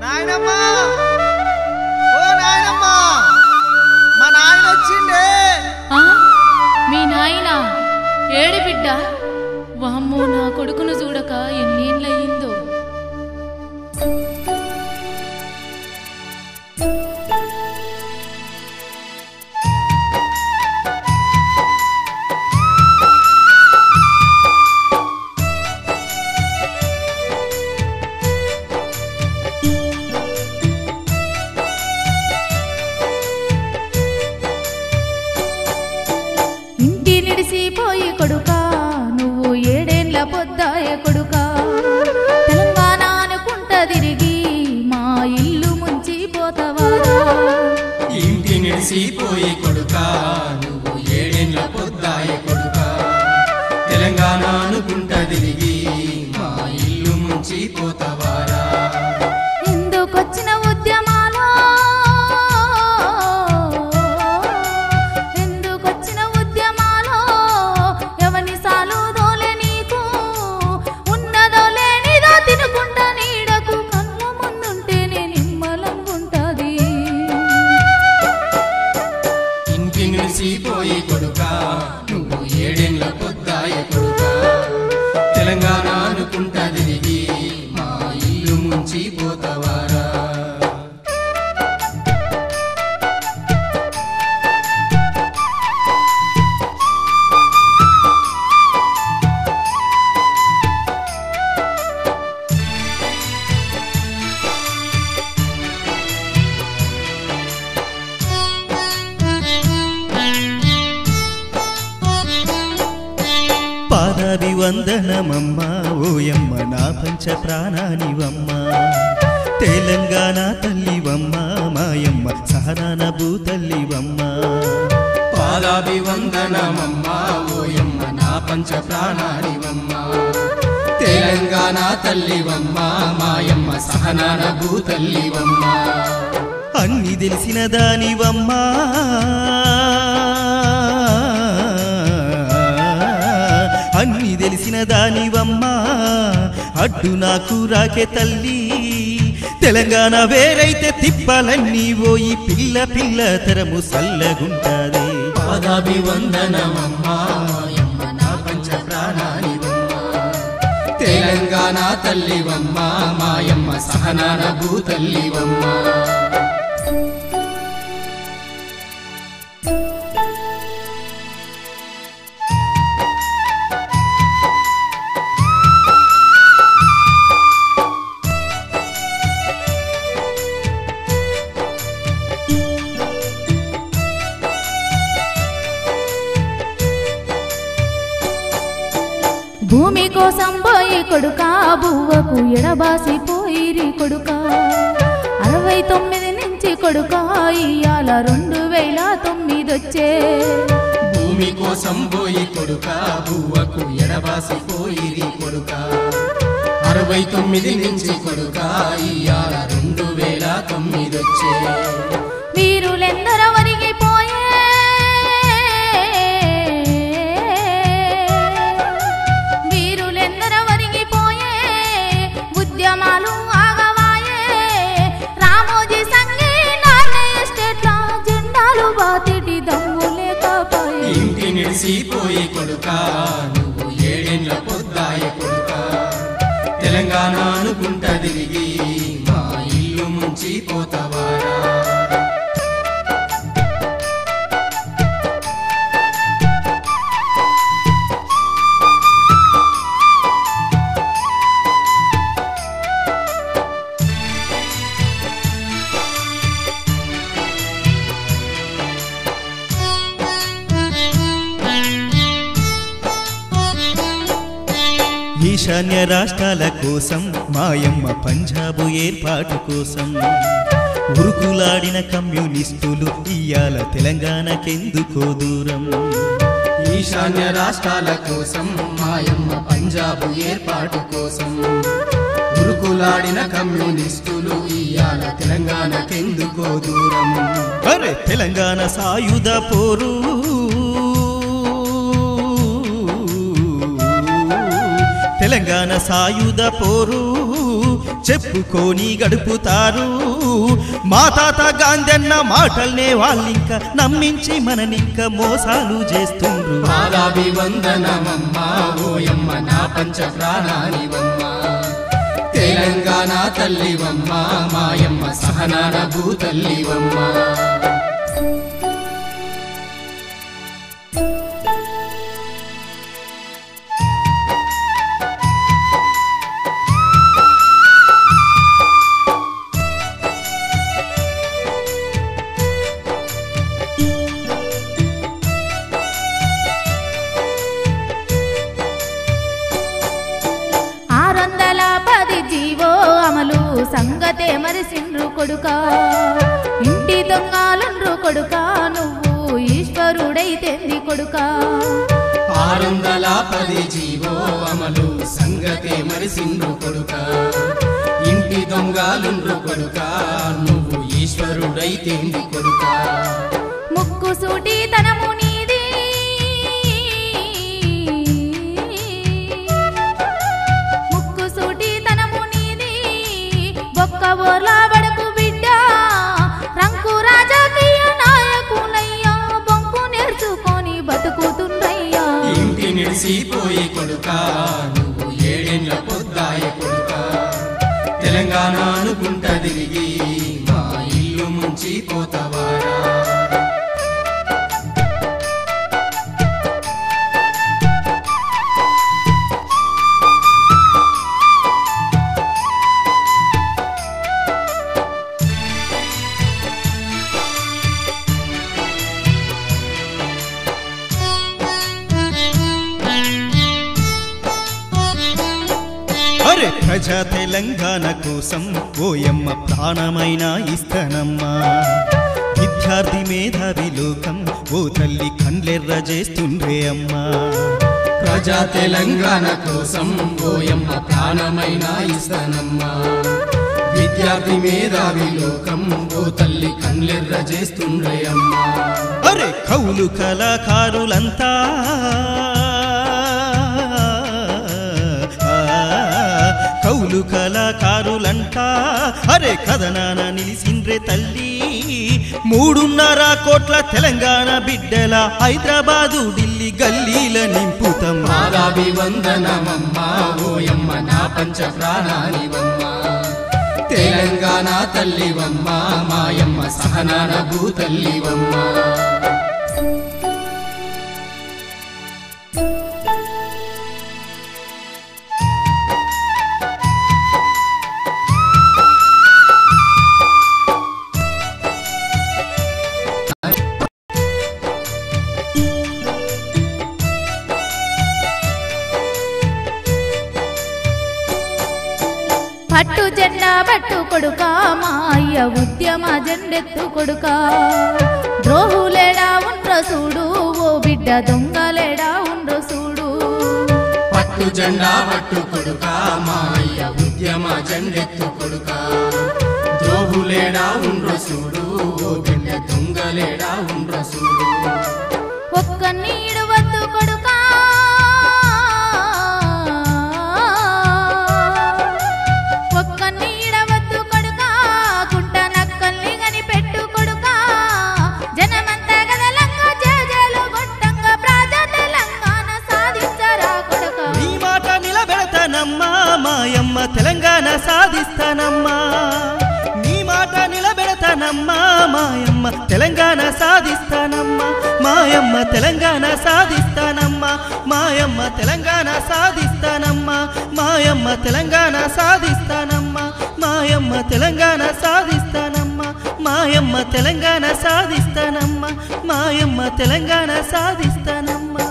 నాయనమ్మా ఓ నాయనమ్మా మా నాయన వచ్చిండే మీ నాయన ఏడి బిడ్డ వామ్మో నా కొడుకును చూడక ఎన్నేళ్ళయిందో పోయి కొడుకా నువ్వు ఏడేండ్ల పొద్దాయ కొడుకా తెలంగాణ అనుకుంట తిరిగి మా ఇల్లు ముంచిపోతావారా ఇంటి నిడిసిపోయి కొడుకా నువ్వు ఏడేండ్ల పొద్దాయ కొడుకా తెలంగాణ అనుకుంట తిరిగి మా ఇల్లు ముంచిపోతావారా ఎందుకొచ్చిన ఉద్యమాలో పోయి కొడుకా నువ్వు ఏడేండ్ల పొద్దాయ కొడుకా తెలంగాణ అనుకుంటా తిరిగి మా ఇల్లు ముంచిపోతావారా పాదాభివందనమమ్మా ఓయమ్మ నా పంచ ప్రాణానివమ్మ తెలంగాణ తల్లివమ్మ మాయమ్మ సహనాన భూతల్లివమ్మ పాదాభివందనమమ్మా ఓయమ్మ నా పంచ ప్రాణానివమ్మ తెలంగాణ తల్లివమ్మ మాయమ్మ సహనాన భూతల్లివమ్మ అన్ని తెలిసిన దానివమ్మా అన్ని తెలిసిన దానివమ్మా అడ్డు నాకు రాకే తల్లి తెలంగాణ వేరైతే తిప్పాలన్నీ పోయి పిల్ల పిల్ల తరము సల్లగుంటాది పాదాభివందనమమ్మా మాయమ్మ నా పంచ ప్రాణానివమ్మ తెలంగాణ తల్లివమ్మ మాయమ్మ సహనాన భూతల్లివమ్మ భూమి కోసం పోయి కొడుకా బువ్వకు ఎడబాసిపోయిరి కొడుకా 69 నుంచి కొడుకా ఇయ్యాల 2009 వచ్చే భూమి కోసం పోయి కొడుకా బువ్వకు ఎడబాసిపోయిరి కొడుకా 69 నుంచి కొడుకా ఇయ్యాల 2009 వచ్చే వీరులెందరో వరిగిపోయే ఉద్యమాలు ఆగవాయే రామోజీ సంఘీ నాన్న ఎస్టేట్ల జెండాలు బాతిటి దమ్ము లేకపోయే ఇంటి నిడిసిపోయి కొడుకా నువ్వు ఏడేండ్ల పొద్దాయ కొడుకా తెలంగాణ అనుకుంటా తిరిగి మా ఇల్లు ముంచిపోతావారా ఈశాన్య రాష్ట్రాల కోసం మాయమ్మ పంజాబు ఏర్పాటు కోసం ఉరుకులాడిన కమ్యూనిస్టులు ఇయ్యాల తెలంగాణకెందుకో దూరం ఈశాన్య రాష్ట్రాల కోసం మాయమ్మ పంజాబు ఏర్పాటు కోసం ఉరుకులాడిన కమ్యూనిస్టులు ఇయ్యాల తెలంగాణకెందుకో దూరం అరే తెలంగాణ సాయుధ పోరు తెలంగాణ సాయుధ పోరు చెప్పుకొని గడుపుతారు. మా తాత గాంధన్న మాటల్నే వాళ్ళింక నమ్మించి మననింక మోసాలు చేస్తుండ్రు. పాదాభివందనమమ్మా ఓయమ్మ నా పంచ ప్రాణానివమ్మ, తెలంగాణ తల్లివమ్మ మాయమ్మ సహనాన భూతల్లివమ్మ. సంగతే మరిసిండ్రు కొడుకా, ఇంటి దొంగలుండ్రు కొడుకా, నువ్వు ఈశ్వరుడైతేంది కొడుకా. 610 జీవో అమలు సంగతే మరిసిండ్రు కొడుకా, ఇంటి దొంగలుండ్రు కొడుకా, నువ్వు ఈశ్వరుడైతేంది కొడుకా. ముక్కు సూటి తనము నీది, ముక్కు సూటి తనము నీది, బొక్క బోర్లా బడుకు బిడ్డ, రంకు రాజకీయ నాయకులయ్యా, బొంకు నేర్చుకొని బతుకుతుండ్రయ్యా. ఇంటి నిడిసిపోయి కొడుకా, నువ్వు 7 ఏళ్ల పొద్దాయ కొడుకా, తెలంగాణ అనుకుంట తిరిగి మా ఇల్లు ముంచి పోతవారా. అరే ప్రజా తెలంగాణ కోసం ఓయమ్మ ప్రాణమైనా ఇస్తానమ్మా, విద్యార్థి మేధావి లోకం ఓ తల్లి కండ్లెర్ర చేస్తుండ్రే అమ్మా. ప్రజా తెలంగాణ కోసం ఓయమ్మ ప్రాణమైనా ఇస్తానమ్మా, విద్యార్థి మేధావి లోకం ఓ తల్లి కండ్లెర్ర చేస్తుండ్రే అమ్మా. అరే కౌలు కళాకారులంతా కౌలు కళాకారులంట అరే కథనాన నిలిసిండ్రే తల్లి, 3.5 కోట్ల తెలంగాణ బిడ్డల హైదరాబాదు ఢిల్లీ గల్లీల నింపుతాం. పాదాభివందనమమ్మా ఓయమ్మ నా పంచ ప్రాణానివమ్మ, తెలంగాణ తల్లివమ్మ మాయమ్మ సహనాన భూతల్లివమ్మ. పట్టు జెండా పట్టు కొడుకా, మా అయ్య ఉద్యమ జెండెత్తు కొడుకా, ద్రోహులేడా ఉండ్ర చూడు, ఓ బిడ్డ దొంగలేడా ఉండ్ర చూడు. పట్టు జెండా పట్టు కొడుకా, మా అయ్య ఉద్యమ జెండెత్తు కొడుకా, ద్రోహులేడా ఉండ్ర చూడు, ఓ బిడ్డ దొంగలేడా ఉండ్ర చూడు. ఒక్క నీడు వద్దు కొడుకా, ఒక్క నీడ వద్దు కొడుకా, గుంట నక్కల్ని గని పెట్టు కొడుకా, జనమంతా గదలంగా జేజేలు గొట్టంగా ప్రజా తెలంగాణ సాధించరా కొడుకా. నీ మాట నిలబెడతానమ్మా మాయమ్మ తెలంగాణ సాధిస్తానమ్మా, నీ మాట నిలబెడతానమ్మా మాయమ్మ తెలంగాణ సాధిస్తానమ్మా, మాయమ్మ తెలంగాణ సాధిస్తానమ్మా, మాయమ్మ తెలంగాణ సాధిస్తానమ్మా, మాయమ్మ తెలంగాణ సాధిస్తానమ్మా, మాయమ్మ తెలంగాణ సాధిస్తానమ్మా, మాయమ్మ తెలంగాణ సాధిస్తానమ్మా, మాయమ్మ తెలంగాణ సాధిస్తానమ్మా.